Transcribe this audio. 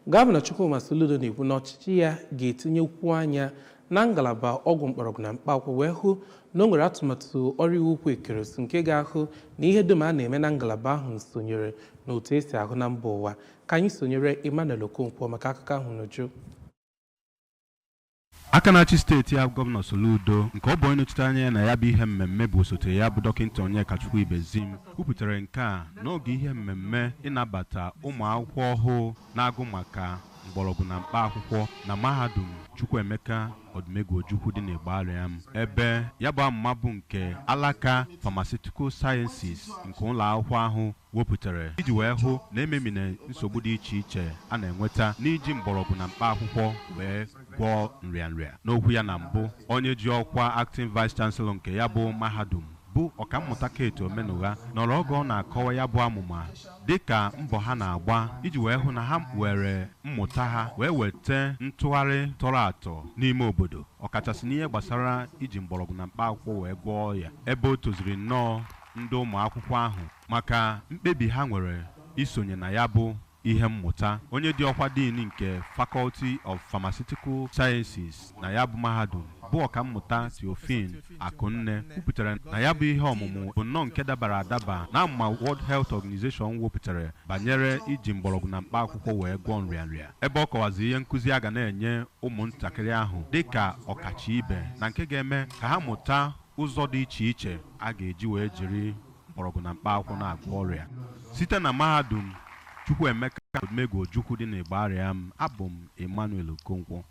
Gọvanọ Chukwuma Soludo na-ekwu na ọchịchị ya ga-etinyekwu anya na ngalaba ọgwụ mkpọrọgwụ na mkpaakwụkwọ wee hụ na o nwere atụmatụ ọrụ iwu ukwu ekeresu nke ga-ahụ na ihe dum a na-eme na ngalaba ahụ sonyere n'otu esi ahụ na mba ụwa. Ka anyị sonyere Emmanuel Okonkwo maka akụkọ ahụ n'uju. Aka na-achị steeti ya Gọvanọ Soludo nke ọ bụ onye nọchite anya na ya bụ ihe mmemme bụ osote ya bụ dọkịta Onyekachukwu Ibezim kwupụtara nke a n'oge ihe mmemme ịnabata ụmụ akwụkwọ ọhụụ na-agụ maka mgbọrọgwụ na mkpa akwụkwọ na mahadum Chukwuemeka Odumegwu Ojukwu dị n'Igbariam, ebe ya bụ amụma bụ nke alaka Pharmaceutical Sciences nke ụlọ akwụkwọ ahụ wepụtara iji wee hụ na ememina nsogbu dị iche iche a na-enweta n'iji mgbọrọgwụ na mkpa akwụkwọ wee gwọọ nrịanrịa. N'okwu ya na mbụ, onye ji ọkwa Acting Vice Chancellor nke ya bụ mahadum bụ ọkammụta Kate Omenugha nọrọ oge ọ na-akọwa ya bụ amụma dịka mbọ ha na-agba iji wee hụ na ha were mmụta ha wee weta ntụgharị tọrọ atọ n'ime obodo, ọkachasị n'ihe gbasara iji mgbọrọgwụ na mkpa akwụkwọ wee gwọọ ya, ebe o toziri nnọọ ndị ụmụ akwụkwọ ahụ maka mkpebi ha nwere isonye na ya bụ ihe mmụta. Onye dị ọkwa dean nke Faculty of Pharmaceutical Sciences na ya bụ mahadum bụ ọkammụta Theophane Akunne kwupụtara na ya bụ ihe ọmụmụ bụ nnọọ nke dabara adaba na amụma World Health Organization wepụtara banyere iji mgbọrọgwụ na mkpa akwụkwọ wee gwọọ nrịanrịa, ebe ọ kọwazi ihe nkụzi a ga na-enye ụmụntakịrị ahụ dịka ọkacha ibe na nke ga-eme ka ha mụta ụzọ dị iche iche a ga-eji wee jiri mgbọrọgwụ na mkpa akwụkwọ na-agwọ ọrịa. Site na mahadum Chukwuemeka Odumegwu Ojukwu dị n'Igbariam, abụ m Emmanuel Okonkwo.